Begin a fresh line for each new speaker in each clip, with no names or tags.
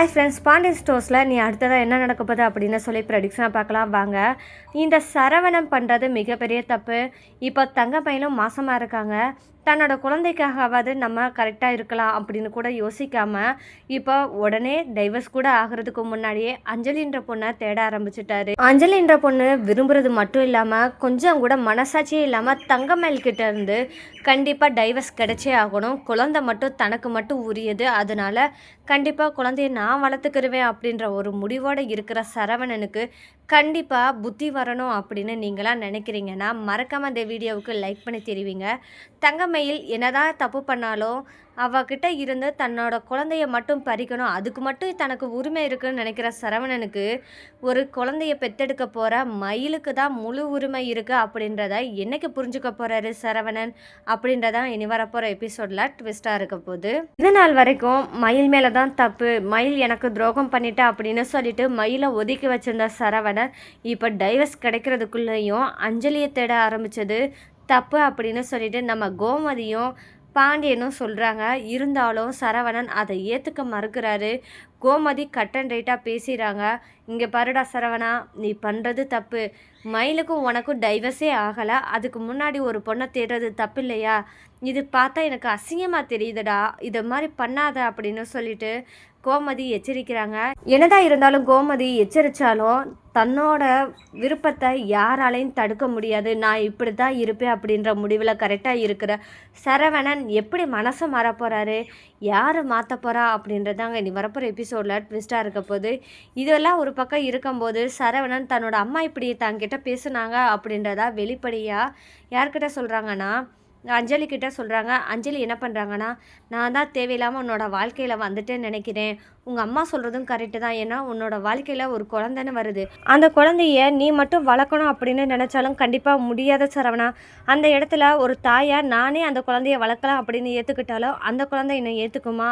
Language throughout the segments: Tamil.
ஹாய் ஃப்ரெண்ட்ஸ், பாண்டியன் ஸ்டோர்ஸில் நீ அடுத்ததாக என்ன நடக்க போகுது அப்படின்னு சொல்லி ப்ரெடிக்ஷனாக பார்க்கலாம் வாங்க. இந்த சரவணன் பண்ணுறது மிகப்பெரிய தப்பு. இப்போ தங்க பையனும் மாசமாக இருக்காங்க. தன்னோட குழந்தைக்காகவாது நம்ம கரெக்டாக இருக்கலாம் அப்படின்னு கூட யோசிக்காமல் இப்போ உடனே டைவர்ஸ் கூட ஆகிறதுக்கு முன்னாடியே அஞ்சலின்ற பொண்ணை தேட ஆரம்பிச்சிட்டாரு. அஞ்சலின்ற பொண்ணு விரும்புறது மட்டும் இல்லாமல் கொஞ்சம் கூட மனசாட்சியே இல்லாமல் தங்கமேல்கிட்ட இருந்து கண்டிப்பாக டைவர்ஸ் கிடைச்சே ஆகணும். குழந்தை மட்டும் தனக்கு மட்டும் உரியது, அதனால கண்டிப்பாக குழந்தைய நான் வளர்த்துக்கிருவேன் அப்படின்ற ஒரு முடிவோடு இருக்கிற சரவணனுக்கு கண்டிப்பாக புத்தி வரணும் அப்படின்னு நீங்களாம் நினைக்கிறீங்கன்னா மறக்காமல் இந்த வீடியோவுக்கு லைக் பண்ணி தெரிவிங்க. தங்கமயில் என்னதான் தப்பு பண்ணாலும் அவகிட்ட இருந்து தன்னோட குழந்தைய மட்டும் பறிக்கணும், அதுக்கு மட்டும் தனக்கு உரிமை இருக்குன்னு நினைக்கிற சரவணனுக்கு ஒரு குழந்தைய பெத்தெடுக்க போகிற மயிலுக்கு தான் முழு உரிமை இருக்குது அப்படின்றத என்னைக்கு புரிஞ்சுக்க போகிறாரு சரவணன் அப்படின்றதான் இனி வரப்போகிற எபிசோடில் ட்விஸ்ட்டாக இருக்க போகுது. இது நாள் வரைக்கும் மயில் மேலே தான் தப்பு, மயில் எனக்கு துரோகம் பண்ணிட்டா அப்படின்னு சொல்லிட்டு மயிலை ஒதுக்கி வச்சிருந்த சரவணன் இப்போ டைவர்ஸ் கிடைக்கிறதுக்குள்ளேயும் அஞ்சலியை தேட ஆரம்பித்தது தப்பு அப்படின்னு சொல்லிட்டு நம்ம கோமதியும் பாண்டியனும் சொல்கிறாங்க. இருந்தாலும் சரவணன் அதை ஏற்றுக்க மறுக்கிறாரு. கோமதி கட் அண்ட் ரைட்டாக பேசுகிறாங்க. இங்கே பாருடா சரவணா, நீ பண்ணுறது தப்பு. மயிலுக்கும் உனக்கும் டைவர்ஸே ஆகலை, அதுக்கு முன்னாடி ஒரு பொண்ணை தேடுறது தப்பு இல்லையா? இது பார்த்தா எனக்கு அசிங்கமாக தெரியுதுடா, இதை மாதிரி பண்ணாத அப்படின்னு சொல்லிட்டு கோமதி எச்சரிக்கிறாங்க. என்னதான் இருந்தாலும் கோமதி எச்சரித்தாலும் தன்னோட விருப்பத்தை யாராலையும் தடுக்க முடியாது. நான் இப்படி தான் இருப்பேன் அப்படின்ற முடிவில் கரெக்டாக இருக்கிற சரவணன் எப்படி மனசை மாற போகிறாரு, யார் மாற்ற போகிறா அப்படின்றதாங்க இனி வரப்போகிற எபிசோடில் ட்விஸ்ட்டாக இருக்க போது. இதெல்லாம் ஒரு பக்கம் இருக்கும்போது சரவணன் தன்னோட அம்மா இப்படி தங்கிட்ட பேசுனாங்க அப்படின்றதா வெளிப்படையாக யார்கிட்ட சொல்கிறாங்கன்னா அஞ்சலி கிட்ட சொல்கிறாங்க. அஞ்சலி என்ன பண்ணுறாங்கன்னா, நான் தான் தேவையில்லாமல் உன்னோட வாழ்க்கையில் வந்துட்டேன்னு நினைக்கிறேன். உங்கள் அம்மா சொல்கிறதும் கரெக்டு தான். ஏன்னா உன்னோட வாழ்க்கையில் ஒரு குழந்தைன்னு வருது, அந்த குழந்தைய நீ மட்டும் வளர்க்கணும் அப்படின்னு நினச்சாலும் கண்டிப்பாக முடியாத சரவணா. அந்த இடத்துல ஒரு தாயாக நானே அந்த குழந்தைய வளர்க்கலாம் அப்படின்னு ஏற்றுக்கிட்டாலும் அந்த குழந்தை என்னை ஏற்றுக்குமா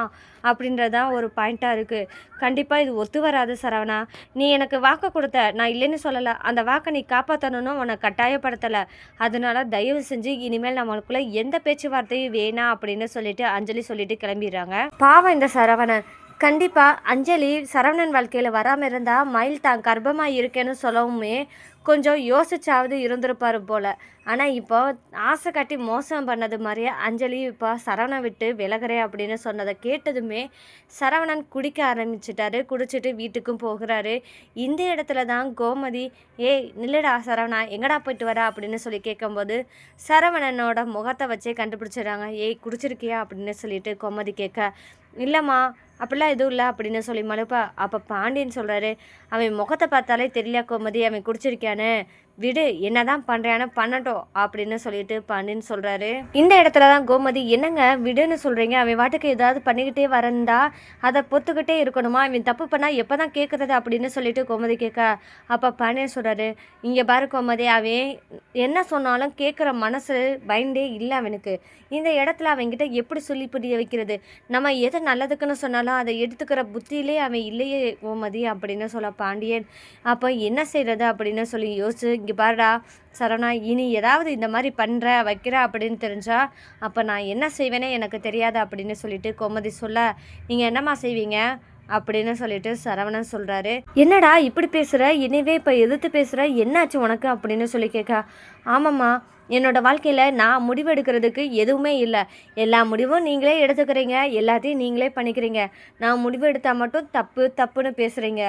அப்படின்றதான் ஒரு பாயிண்ட்டாக இருக்குது. கண்டிப்பாக இது ஒத்து வராது சரவணா. நீ எனக்கு வாக்கு கொடுத்த, நான் இல்லைன்னு சொல்லலை, அந்த வாக்கை நீ காப்பாற்றணும்னு உன்னை கட்டாயப்படுத்தலை. அதனால தயவு செஞ்சு இனிமேல் நம்மளுக்குள்ள எந்த பேச்சுவார்த்தையும் வேணாம் அப்படின்னு சொல்லிட்டு அஞ்சலி சொல்லிட்டு கிளம்பிடுறாங்க. பாவம் இந்த சரவணன். கண்டிப்பாக அஞ்சலி சரவணன் வாழ்க்கையில் வராமல் இருந்தால் மயில் தான் கர்ப்பமாக இருக்கேன்னு சொல்லவுமே கொஞ்சம் யோசிச்சாவது இருந்திருப்பார் போல். ஆனால் இப்போ ஆசை காட்டி மோசம் பண்ணது மாதிரியே அஞ்சலி இப்போ சரவணன் விட்டு விலகிறேன் அப்படின்னு சொன்னதை கேட்டதுமே சரவணன் குடிக்க ஆரம்பிச்சிட்டாரு. குடிச்சிட்டு வீட்டுக்கும் போகிறாரு. இந்த இடத்துல தான் கோமதி, ஏய் நில்லுடா சரவணா, எங்கடா போயிட்டு வரா அப்படின்னு சொல்லி கேட்கும்போது சரவணனோட முகத்தை வச்சே கண்டுபிடிச்சிடுறாங்க. ஏய் குடிச்சிருக்கியா அப்படின்னு சொல்லிட்டு கோமதி கேட்க, இல்லைம்மா அப்படிலாம் எதுவும் இல்லை அப்படின்னு சொல்லி மழுப்பா. அப்போ பாண்டியன் சொல்கிறாரு, அவன் முகத்தை பார்த்தாலே தெரியல கோமதி, அவன் குடிச்சிருக்கானு, விடு, என்னதான் பண்ணுறான்னு பண்ணட்டும் அப்படின்னு சொல்லிட்டு பாண்டியன் சொல்கிறாரு. இந்த இடத்துல தான் கோமதி, என்னங்க விடுன்னு சொல்கிறீங்க, அவன் வாட்டுக்கு ஏதாவது பண்ணிக்கிட்டே வரந்தா அதை பொத்துக்கிட்டே இருக்கணுமா, அவன் தப்பு பண்ணால் எப்போ தான் கேட்குறது அப்படின்னு சொல்லிட்டு கோமதி கேட்க. அப்போ பாண்டியன் சொல்கிறாரு, இங்கே பாரு கோமதி, அவன் என்ன சொன்னாலும் கேட்குற மனசு பயந்தே இல்லை அவனுக்கு. இந்த இடத்துல அவன்கிட்ட எப்படி சொல்லி புரிய வைக்கிறது? நம்ம எது நல்லதுக்குன்னு சொன்னாலும் அதை எடுத்துக்கிற புத்தியிலே அவன் இல்லையே கோமதி அப்படின்னு சொல்ல பாண்டியன். அப்போ என்ன செய்கிறது அப்படின்னு சொல்லி யோசிச்சு, இங்கே பாருடா சரவணா, இனி ஏதாவது இந்த மாதிரி பண்ணுற வைக்கிற அப்படின்னு தெரிஞ்சா அப்போ நான் என்ன செய்வேனே எனக்கு தெரியாது அப்படின்னு சொல்லிட்டு கோமதி சொல்ல, நீங்கள் என்னம்மா செய்வீங்க அப்படின்னு சொல்லிட்டு சரவணன் சொல்கிறாரு. என்னடா இப்படி பேசுகிற, என்னவே இப்போ எதிர்த்து பேசுகிற, என்னாச்சு உனக்கு அப்படின்னு சொல்லி கேட்க. ஆமாம்மா, என்னோடய வாழ்க்கையில் நான் முடிவு எடுக்கிறதுக்கு எதுவுமே இல்லை, எல்லா முடிவும் நீங்களே எடுத்துக்கிறீங்க, எல்லாத்தையும் நீங்களே பண்ணிக்கிறீங்க. நான் முடிவு எடுத்தால் மட்டும் தப்பு தப்புன்னு பேசுகிறீங்க,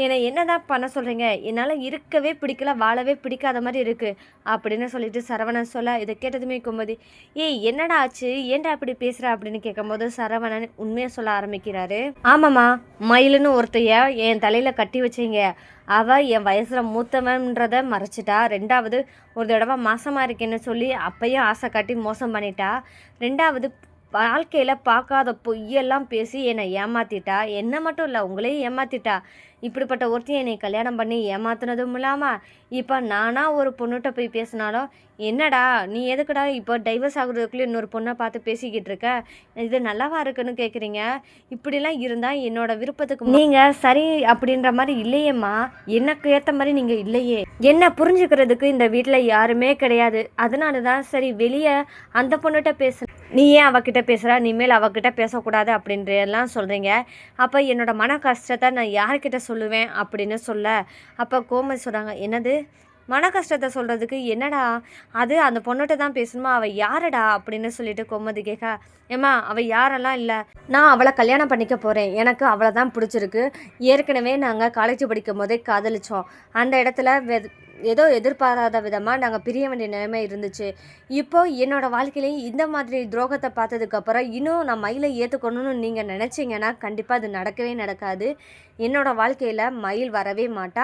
என்னை என்ன தான் பண்ண சொல்கிறீங்க, என்னால் இருக்கவே பிடிக்கல, வாழவே பிடிக்காத மாதிரி இருக்குது அப்படின்னு சொல்லிட்டு சரவணன் சொல்ல, இதை கேட்டதுமே கோமதி, ஏய் என்னடா ஆச்சு, ஏன்டா இப்படி பேசுகிற அப்படின்னு கேட்கும்போது சரவணன் உண்மையை சொல்ல ஆரம்பிக்கிறாரு. ஆமாம்மா, மயிலுன்னு ஒருத்தைய என் தலையில் கட்டி வச்சிங்க, அவள் என் வயசில் மூத்தவன்றதை மறைச்சிட்டா. ரெண்டாவது ஒரு தடவை மாசமாக இருக்கேன்னு சொல்லி அப்பையும் ஆசை காட்டி மோசம் பண்ணிட்டா. ரெண்டாவது வாழ்க்கையில் பார்க்காத பொய்யெல்லாம் பேசி என்னை ஏமாற்றிட்டா. என்னை மட்டும் இல்லை, உங்களையும் ஏமாற்றிட்டா. இப்படிப்பட்ட ஒருத்தி என்னை கல்யாணம் பண்ணி ஏமாத்துனதும் இல்லாமல் இப்போ நானாக ஒரு பொண்ணுகிட்ட போய் பேசினாலும், என்னடா நீ எதுக்குடா இப்போ டைவர்ஸ் ஆகுறதுக்குள்ளே இன்னொரு பொண்ணை பார்த்து பேசிக்கிட்டு இருக்க, இது நல்லாவா இருக்குன்னு கேட்குறீங்க? இப்படிலாம் இருந்தால் என்னோட விருப்பத்துக்கு நீங்கள் சரி அப்படின்ற மாதிரி இல்லையேம்மா, எனக்கு ஏற்ற மாதிரி நீங்கள் இல்லையே, என்ன புரிஞ்சுக்கிறதுக்கு இந்த வீட்டில் யாருமே கிடையாது. அதனால தான் சரி வெளியே அந்த பொண்ணுகிட்ட பேச நீ ஏன் அவகிட்ட பேசுகிற, இனிமேல் அவகிட்ட பேசக்கூடாது அப்படின்ற எல்லாம் சொல்கிறீங்க. அப்போ என்னோட மன கஷ்டத்தை நான் யார்கிட்ட சொல்லுவேன் அப்படின்னு சொல்ல, அப்போ கோமதி சொல்கிறாங்க, என்னது மன கஷ்டத்தை சொல்கிறதுக்கு என்னடா, அது அந்த பொண்ணுகிட்ட தான் பேசணுமா, அவள் யாருடா அப்படின்னு சொல்லிட்டு கோமதி கேட்க, ஏம்மா அவள் யாரெல்லாம் இல்லை, நான் அவளை கல்யாணம் பண்ணிக்க போகிறேன், எனக்கு அவளை தான் பிடிச்சிருக்கு, ஏற்கனவே நாங்கள் காலேஜ் படிக்கும் போதே காதலிச்சோம், அந்த இடத்துல ஏதோ எதிர்பாராத விதமாக நாங்கள் பிரிய வேண்டிய நிலைமை இருந்துச்சு. இப்போது என்னோடய வாழ்க்கையிலையும் இந்த மாதிரி துரோகத்தை பார்த்ததுக்கப்புறம் இன்னும் நான் மயிலை ஏற்றுக்கணும்னு நீங்கள் நினச்சிங்கன்னா கண்டிப்பாக அது நடக்கவே நடக்காது. என்னோடய வாழ்க்கையில் மயில் வரவே மாட்டா.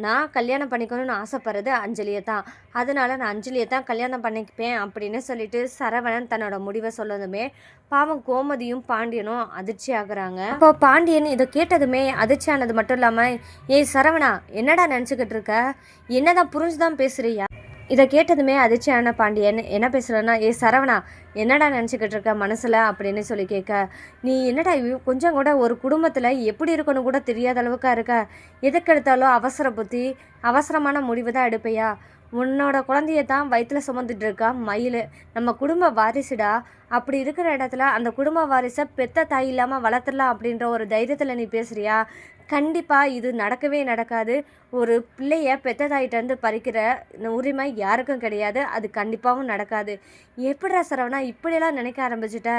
நான் கல்யாணம் பண்ணிக்கணும்னு ஆசைப்படுறது அஞ்சலியை தான். அதனால் நான் அஞ்சலியை தான் கல்யாணம் பண்ணிப்பேன் அப்படின்னு சொல்லிட்டு சரவணன் தன்னோட முடிவை சொல்லதுமே பாவம் கோமதியும் பாண்டியனும் அதிர்ச்சி ஆகுறாங்க. அப்போ பாண்டியன் இதை கேட்டதுமே அதிர்ச்சி ஆனது மட்டும் இல்லாமல், ஏய் சரவணா என்னடா நினச்சிக்கிட்டு இருக்க, என்னதான் புரிஞ்சுதான் பேசுறியா? இதை கேட்டதுமே அதிர்ச்சியான பாண்டியன் என்ன பேசுகிறேன்னா, ஏ சரவணா என்னடா நினச்சிக்கிட்டு இருக்க மனசில் அப்படின்னு சொல்லி கேட்க, நீ என்னடா கொஞ்சம் கூட ஒரு குடும்பத்தில் எப்படி இருக்கணும் கூட தெரியாத அளவுக்கா இருக்க, எதுக்கு எடுத்தாலும் அவசர புத்தி அவசரமான முடிவு தான் எடுப்பையா, உன்னோட குழந்தைய தான் வயிற்றில் சுமந்துட்டு இருக்கா மயில், நம்ம குடும்ப வாரிசுடா, அப்படி இருக்கிற இடத்துல அந்த குடும்ப வாரிசை பெத்த தாய் இல்லாமல் வளர்த்துடலாம் அப்படின்ற ஒரு தைரியத்தில் நீ பேசுகிறியா? கண்டிப்பாக இது நடக்கவே நடக்காது. ஒரு பிள்ளைய பெத்த தாயிட்டேருந்து பறிக்கிற உரிமை யாருக்கும் கிடையாது. அது கண்டிப்பாகவும் நடக்காது. எப்படிடா சரவணா இப்படியெல்லாம் நினைக்க ஆரம்பிச்சிட்ட,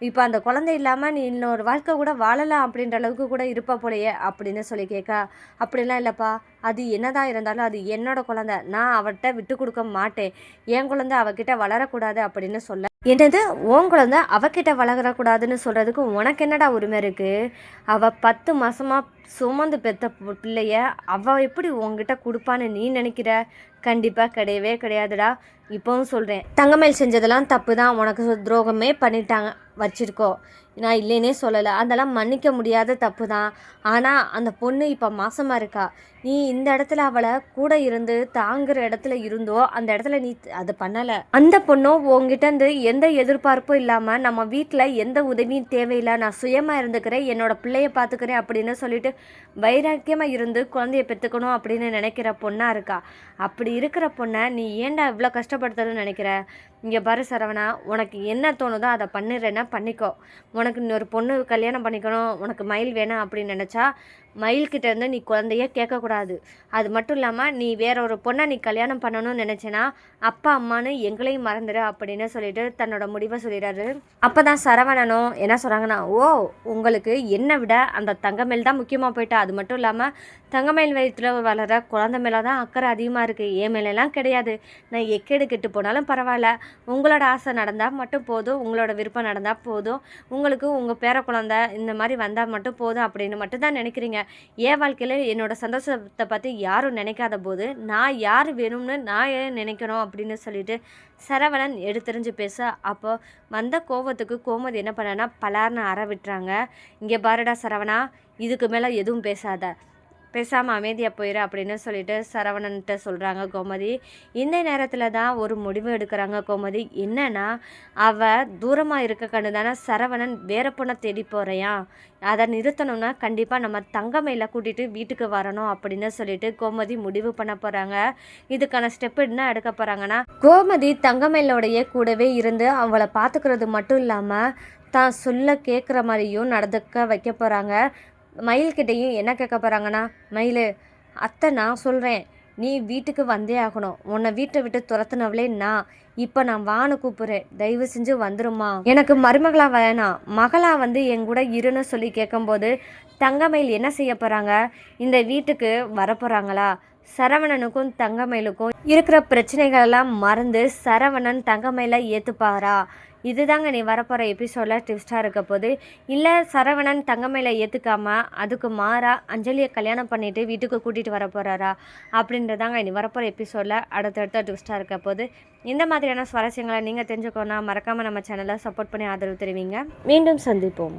இப்போ அந்த குழந்தை இல்லாமல் நீ இன்னொரு வாழ்க்கை கூட வாழலாம் அப்படின்ற அளவுக்கு கூட இருப்ப போலையே அப்படின்னு சொல்லி கேட்க, அப்படிலாம் இல்லைப்பா, அது என்னதான் இருந்தாலும் அது என்னோட குழந்தை, நான் அவர்கிட்ட விட்டு கொடுக்க மாட்டேன், என் குழந்தை அவகிட்ட வளரக்கூடாது அப்படின்னு சொல்ல, என்னது உன் குழந்தை அவகிட்ட வளரக்கூடாதுன்னு சொல்கிறதுக்கு உனக்கு என்னடா உரிமை இருக்குது? அவள் 10 மாதமாக சுமந்து பெற்ற பிள்ளைய அவள் எப்படி உங்ககிட்ட கொடுப்பான்னு நீ நினைக்கிற? கண்டிப்பாக கிடையவே கிடையாதுடா. இப்போவும் சொல்கிறேன், தங்கமேல் செஞ்சதெல்லாம் தப்பு தான், உனக்கு துரோகமே பண்ணிட்டாங்க வச்சுருக்கோ, நான் இல்லைன்னே சொல்லலை, அதெல்லாம் மன்னிக்க முடியாத தப்பு தான். ஆனால் அந்த பொண்ணு இப்போ மாசமாக இருக்கா, நீ இந்த இடத்துல அவளை கூட இருந்து தாங்குற இடத்துல இருந்தோ அந்த இடத்துல நீ அது பண்ணலை. அந்த பொண்ணும் உங்ககிட்டருந்து எந்த எதிர்பார்ப்பும் இல்லாமல் நம்ம வீட்டில் எந்த உதவியும் தேவையில்லை, நான் சுயமாக இருந்துக்கிறேன், என்னோடய பிள்ளைய பார்த்துக்கிறேன் அப்படின்னு சொல்லிட்டு வைராக்கியமாக இருந்து குழந்தைய பெற்றுக்கணும் அப்படின்னு நினைக்கிற பொண்ணாக இருக்கா. அப்படி இருக்கிற பொண்ணை நீ ஏன்டா இவ்வளோ கஷ்டப்படுத்துறதுன்னு நினைக்கிற? இங்கே பாரு சரவணா, உனக்கு என்ன தோணுதோ அதை பண்ணிடுறேன்னா பண்ணிக்கோ. உனக்கு இன்னொரு பொண்ணு கல்யாணம் பண்ணிக்கணும், உனக்கு மயில் வேணும் அப்படின்னு நினச்சா மயில்கிட்ட இருந்து நீ குழந்தைய கேட்கக்கூடாது. அது மட்டும் இல்லாமல் நீ வேற ஒரு பொண்ணை நீ கல்யாணம் பண்ணணும்னு நினச்சேன்னா அப்பா அம்மானு எங்களையும் மறந்துடு அப்படின்னு சொல்லிட்டு தன்னோட முடிவை சொல்லிடுறாரு. அப்போ தான் சரவணனும் என்ன சொல்கிறாங்கன்னா, ஓ உங்களுக்கு என்னை விட அந்த தங்கமேல் தான் முக்கியமாக போயிட்டா, அது மட்டும் இல்லாமல் தங்கமேல் வயிற்றில் வளர குழந்தை மேலே தான் அக்கறை அதிகமாக இருக்குது, என் மேலெல்லாம் கிடையாது, நான் எக்கேடு கெட்டு போனாலும் பரவாயில்ல, உங்களோட ஆசை நடந்தால் மட்டும் போதும், உங்களோட விருப்பம் நடந்தால் போதும், உங்களுக்கு உங்கள் பேர குழந்தை இந்த மாதிரி வந்தால் மட்டும் போதும் அப்படின்னு மட்டும் தான் நினைக்கிறீங்க. என் வாழ்க்கையில் என்னோடய சந்தோஷத்தை பற்றி யாரும் நினைக்காத போது நான் யார் வேணும்னு நான் ஏன் நினைக்கணும் அப்படின்னு சொல்லிட்டு சரவணன் எடுத்தெறிஞ்சு பேச, அப்போ வந்த கோவத்துக்கு கோமதி என்ன பண்ணனா பலார்னு அற விட்டுறாங்க. இங்கே பாருடா சரவணா, இதுக்கு மேலே எதுவும் பேசாத, பேசாமல் அமைதியாக போயிடு அப்படின்னு சொல்லிட்டு சரவணன்கிட்ட சொல்கிறாங்க கோமதி. இந்த நேரத்தில் தான் ஒரு முடிவு எடுக்கிறாங்க கோமதி. என்னன்னா, அவள் தூரமாக இருக்க கண்டு தானே சரவணன் வேற பொண்ணை தேடி போகிறையான், அதை நிறுத்தணும்னா கண்டிப்பாக நம்ம தங்கமயில கூட்டிகிட்டு வீட்டுக்கு வரணும் அப்படின்னு சொல்லிட்டு கோமதி முடிவு பண்ண போகிறாங்க. இதுக்கான ஸ்டெப் என்ன எடுக்க போகிறாங்கன்னா, கோமதி தங்கமயிலோடைய கூடவே இருந்து அவளை பார்த்துக்கிறது மட்டும் இல்லாமல் தான் சொல்ல கேட்குற மாதிரியும் நடந்துக்க வைக்க போகிறாங்க. மயில்கிட்டையும் என்ன கேட்க போகிறாங்கன்னா, மயில் அத்தை நான் சொல்கிறேன், நீ வீட்டுக்கு வந்தே ஆகணும், உன்னை வீட்டை விட்டு துரத்துனவளே நான், இப்போ நான் வான்னு கூப்பிட்றேன், தயவு செஞ்சு வந்துருமா, எனக்கு மருமகளாக வேணாம், மகளாக வந்து என் கூட இருன்னு சொல்லி கேட்கும்போது தங்கமயில் என்ன செய்ய போகிறாங்க, இந்த வீட்டுக்கு வரப்போகிறாங்களா? சரவணனுக்கும் தங்கமயிலுக்கும் இருக்கிற பிரச்சனைகளெல்லாம் மறந்து சரவணன் தங்கமயிலை ஏற்றுப்பாரா? இதுதாங்க நீ வரப்போகிற எபிசோடில் ட்விஸ்டாக இருக்க போது. இல்லை சரவணன் தங்கமயிலை ஏற்றுக்காமல் அதுக்கு மாறாக அஞ்சலியை கல்யாணம் பண்ணிவிட்டு வீட்டுக்கு கூட்டிகிட்டு வர போகிறாரா அப்படின்றதாங்க இனி வரப்போகிற எபிசோடில் அடுத்தடுத்த ட்விஸ்டாக இருக்க போது. இந்த மாதிரியான சுவாரஸ்யங்களை நீங்கள் தெரிஞ்சுக்கோன்னா மறக்காமல் நம்ம சேனலை சப்போர்ட் பண்ணி ஆதரவு தெரிவிங்க. மீண்டும் சந்திப்போம்.